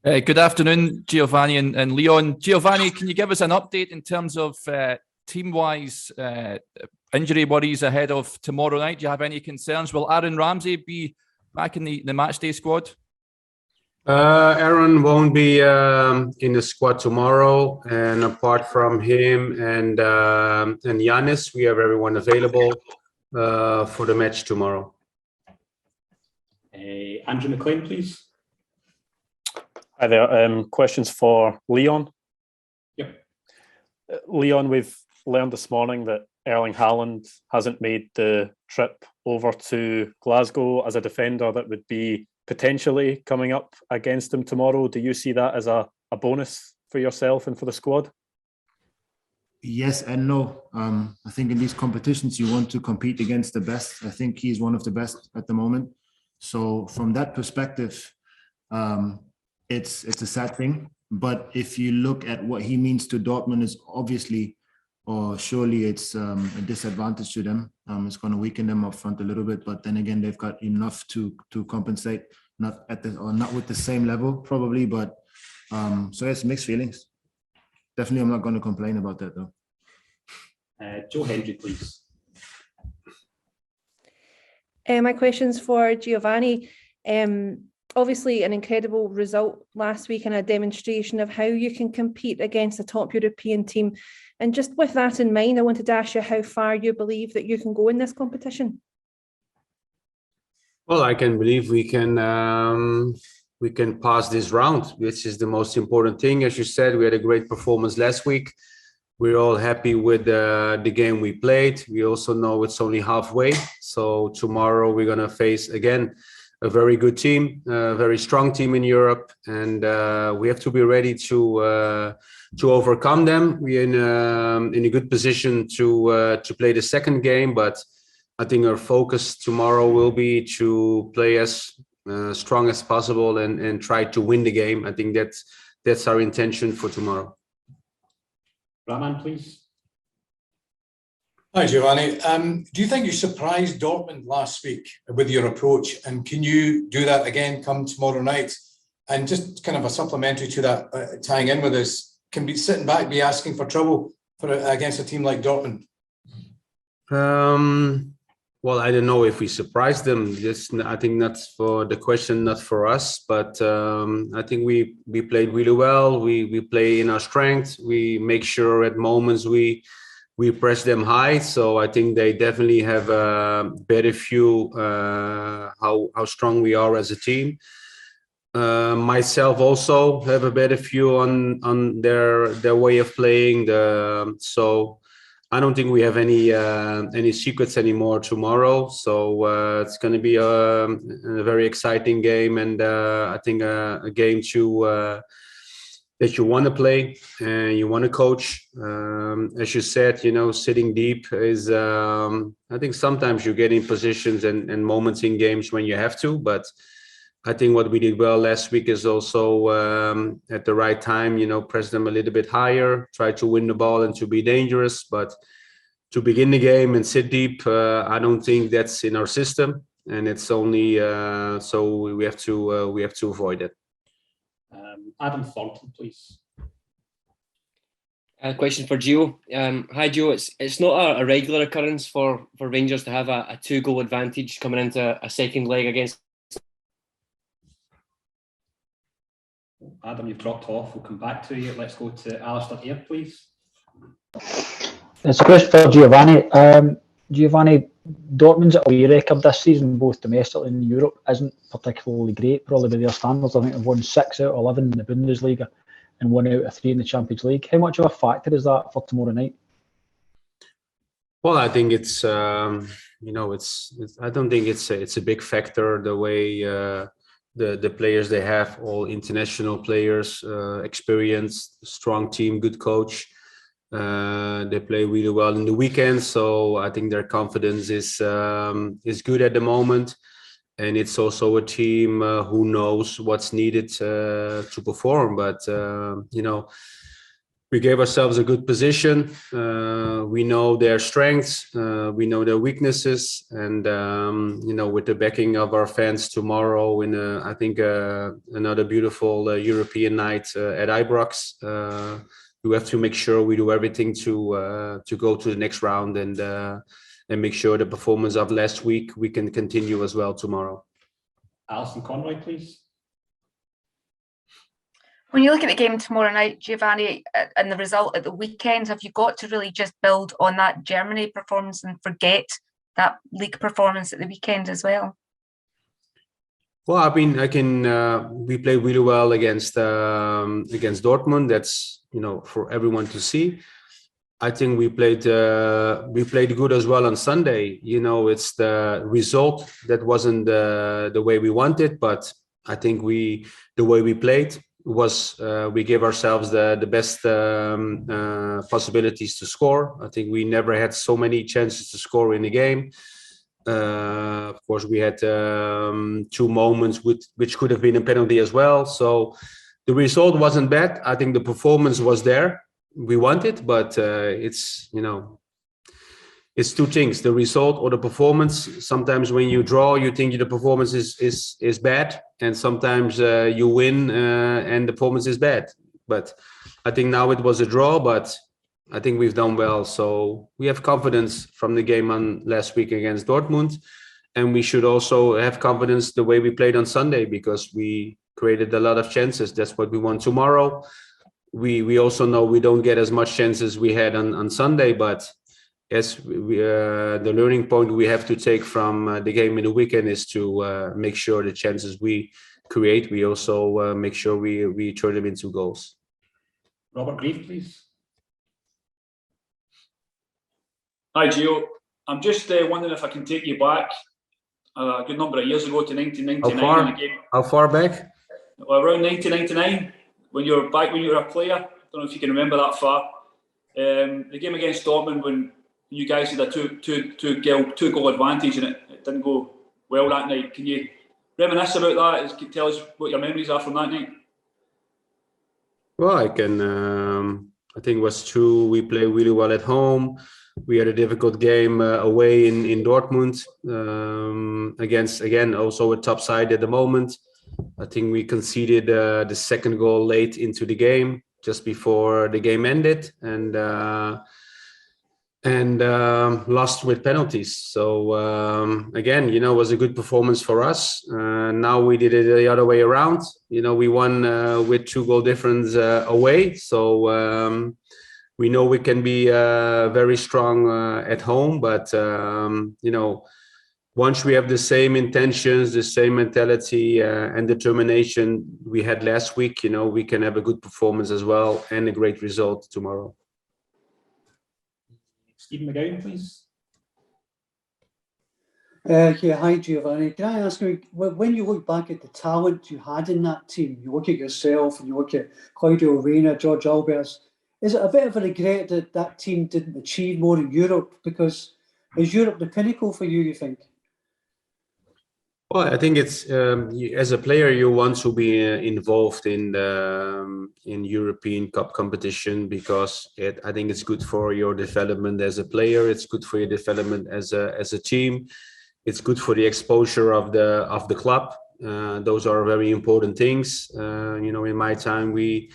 Good afternoon, Giovanni and Leon. Giovanni, can you give us an update in terms of team-wise injury worries ahead of tomorrow night? Do you have any concerns? Will Aaron Ramsey be back in the matchday squad? Aaron won't be in the squad tomorrow, and apart from him and Giannis, we have everyone available for the match tomorrow. Andrew McLean, please. Hi there. Questions for Leon. Yep. Leon, we've learned this morning that Erling Haaland hasn't made the trip over to Glasgow as a defender that would be potentially coming up against him tomorrow. Do you see that as a bonus for yourself and for the squad? Yes and no. I think in these competitions, you want to compete against the best. I think he's one of the best at the moment. So from that perspective, it's a sad thing. But if you look at what he means to Dortmund, is obviously, or surely it's a disadvantage to them. It's going to weaken them up front a little bit. But then again, they've got enough to compensate, not with the same level probably. But so it's mixed feelings. Definitely, I'm not going to complain about that though. Joe Hendry, please. My question's for Giovanni. Obviously, an incredible result last week and a demonstration of how you can compete against a top European team. And just with that in mind, I wanted to ask you how far you believe that you can go in this competition. Well, I can believe we can pass this round, which is the most important thing. As you said, we had a great performance last week. We're all happy with the game we played. We also know it's only halfway. So tomorrow we're going to face again a very good team, a very strong team in Europe, and we have to be ready to overcome them. We're in a good position to play the second game, but I think our focus tomorrow will be to play as strong as possible and try to win the game. I think that's our intention for tomorrow. Rahman, please. Hi, Giovanni. Do you think you surprised Dortmund last week with your approach? And can you do that again come tomorrow night? And just kind of a supplementary to that, tying in with this, can be sitting back, be asking for trouble against a team like Dortmund? Well, I don't know if we surprised them. I think that's for the question, not for us. But I think we played really well. We play in our strength. We make sure at moments we press them high. So I think they definitely have a better view how strong we are as a team. Myself also have a better view on their way of playing. So I don't think we have any secrets anymore tomorrow. So it's going to be a very exciting game, and I think a game that you want to play and you want to coach. As you said, sitting deep is, I think sometimes you get in positions and moments in games when you have to, but I think what we did well last week is also at the right time, press them a little bit higher, try to win the ball and to be dangerous. But to begin the game and sit deep, I don't think that's in our system, and it's only so we have to avoid it. Adam Thornton, please. A question for Gio. Hi, Gio. It's not a regular occurrence for Rangers to have a 2-goal advantage coming into a second leg against. Adam, you've dropped off. We'll come back to you. Let's go to Alistair Ayre, please. It's a question for Giovanni. Giovanni, Dortmund's away record this season, both domestically and in Europe, isn't particularly great, probably by their standards. I think they've won 6 out of 11 in the Bundesliga and 1 out of 3 in the Champions League. How much of a factor is that for tomorrow night? Well, I think it's I don't think it's a big factor the way the players they have, all international players, experienced, strong team, good coach. They play really well in the weekend, so I think their confidence is good at the moment, and it's also a team who knows what's needed to perform. But we gave ourselves a good position. We know their strengths, we know their weaknesses, and with the backing of our fans tomorrow in I think another beautiful European night at Ibrox, we have to make sure we do everything to go to the next round and make sure the performance of last week we can continue as well tomorrow. Alison Conroy, please. When you look at the game tomorrow night, Giovanni, and the result at the weekend, have you got to really just build on that Germany performance and forget that league performance at the weekend as well? Well, I mean, we played really well against Dortmund. That's for everyone to see. I think we played good as well on Sunday. It's the result that wasn't the way we wanted, but I think the way we played was we gave ourselves the best possibilities to score. I think we never had so many chances to score in the game. Of course, we had 2 moments which could have been a penalty as well. So the result wasn't bad. I think the performance was there. We want it, but it's 2 things: the result or the performance. Sometimes when you draw, you think the performance is bad, and sometimes you win and the performance is bad. But I think now it was a draw, but I think we've done well. So we have confidence from the game on last week against Dortmund, and we should also have confidence the way we played on Sunday, because we created a lot of chances. That's what we want tomorrow. We also know we don't get as much chances we had on Sunday, but as the learning point we have to take from the game in the weekend is to make sure the chances we create, we also make sure we turn them into goals. Robert Grieve, please. Hi, Gio. I'm just wondering if I can take you back a good number of years ago to 1999. How far back? Well, around 1999, when you were a player. I don't know if you can remember that far. The game against Dortmund, when you guys had a two goal advantage and it didn't go well that night. Can you reminisce about that? Can you tell us what your memories are from that night? Well, I can. I think it was true. We played really well at home. We had a difficult game away in Dortmund against, again, also a top side at the moment. I think we conceded the second goal late into the game, just before the game ended, and lost with penalties. So again, it was a good performance for us. Now we did it the other way around. We won with 2 goal difference away. So we know we can be very strong at home, but once we have the same intentions, the same mentality and determination we had last week, we can have a good performance as well and a great result tomorrow. Stephen McGowan, please. Yeah, hi Giovanni. Can I ask you, when you look back at the talent you had in that team, you look at yourself and you look at Claudio Reyna, George Alberts, is it a bit of a regret that that team didn't achieve more in Europe? Because is Europe the pinnacle for you think? Well, I think it's as a player you want to be involved in European Cup competition, because I think it's good for your development as a player. It's good for your development as a team. It's good for the exposure of the club. Those are very important things. In my time we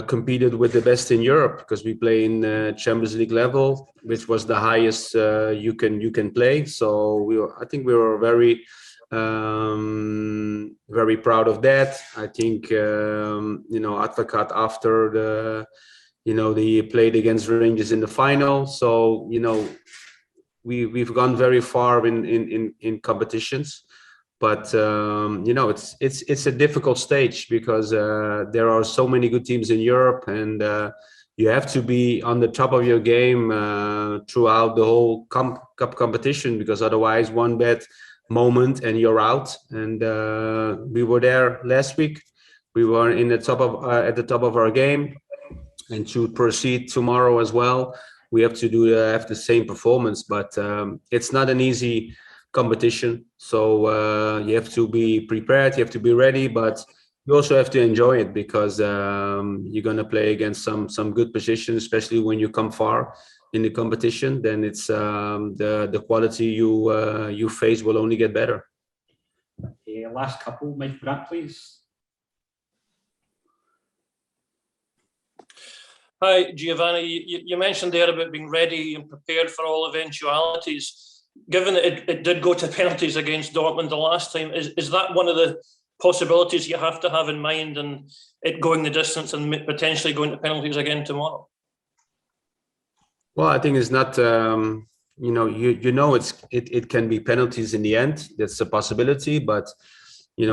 competed with the best in Europe, because we play in Champions League level, which was the highest you can play. So I think we were very proud of that. I think Advocaat after they played against Rangers in the final. So we've gone very far in competitions, but it's a difficult stage, because there are so many good teams in Europe, and you have to be on the top of your game throughout the whole cup competition, because otherwise one bad moment and you're out. And we were there last week. We were at the top of our game, and to proceed tomorrow as well, we have to have the same performance. But it's not an easy competition, so you have to be prepared, you have to be ready. But you also have to enjoy it, because you're going to play against some good positions, especially when you come far in the competition. Then it's the quality you face will only get better. Last couple, Mike Grant, please. Hi, Giovanni. You mentioned there about being ready and prepared for all eventualities. Given that it did go to penalties against Dortmund the last time, is that one of the possibilities you have to have in mind, and it going the distance and potentially going to penalties again tomorrow? Well, I think it's not. It can be penalties in the end. That's a possibility, but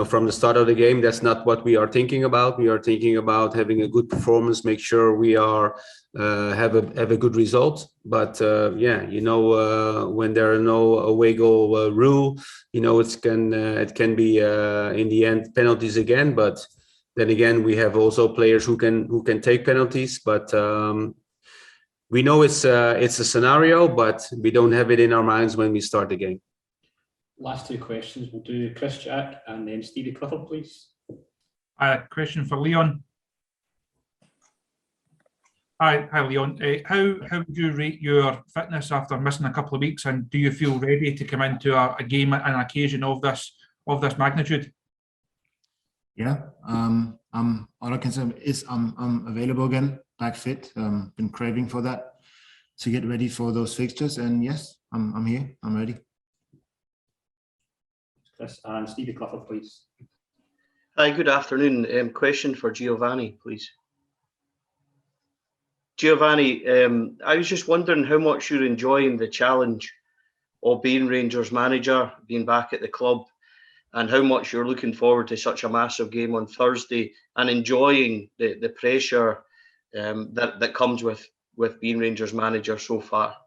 from the start of the game, that's not what we are thinking about. We are thinking about having a good performance, make sure we are have a good result. But when there are no away goal rule, it can be in the end penalties again. But then again, we have also players who can take penalties. But we know it's a scenario, but we don't have it in our minds when we start the game. Last two questions. We'll do Chris Jack and then Stevie Clifford, please. Question for Leon. Hi, Leon. How would you rate your fitness after missing a couple of weeks, and do you feel ready to come into a game and an occasion of this magnitude? Yeah, all I can say is I'm available again, back fit. Been craving for that to get ready for those fixtures, and yes, I'm here. I'm ready. Chris and Stevie Clifford, please. Hi, good afternoon. Question for Giovanni, please. Giovanni, I was just wondering how much you're enjoying the challenge of being Rangers manager, being back at the club, and how much you're looking forward to such a massive game on Thursday, and enjoying the pressure that comes with being Rangers manager so far.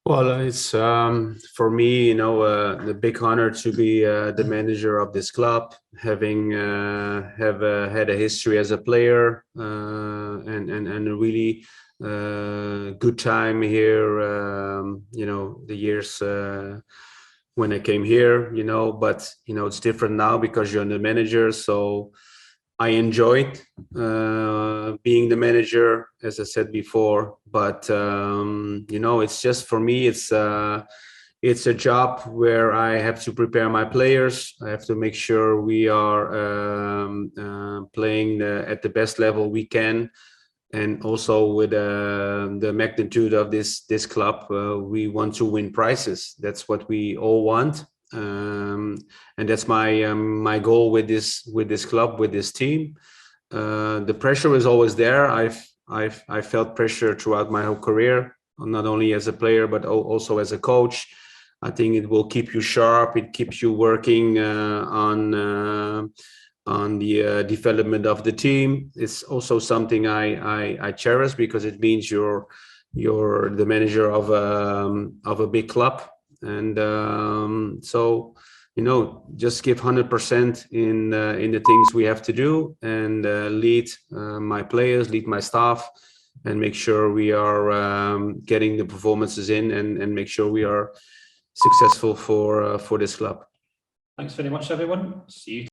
Well, it's for me, the big honor to be the manager of this club, having had a history as a player, and a really good time here. The years when I came here, but it's different now because you're the manager. So I enjoyed being the manager, as I said before, but it's just, for me, it's a job where I have to prepare my players. I have to make sure we are playing at the best level we can, and also with the magnitude of this club, we want to win prizes. That's what we all want. And that's my goal with this club, with this team. The pressure is always there. I've felt pressure throughout my whole career, not only as a player but also as a coach. I think it will keep you sharp. It keeps you working on the development of the team. It's also something I cherish, because it means you're the manager of a big club. And so just give 100% in the things we have to do, and lead my players, lead my staff, and make sure we are getting the performances in, and make sure we are successful for this club. Thanks very much, everyone. See you.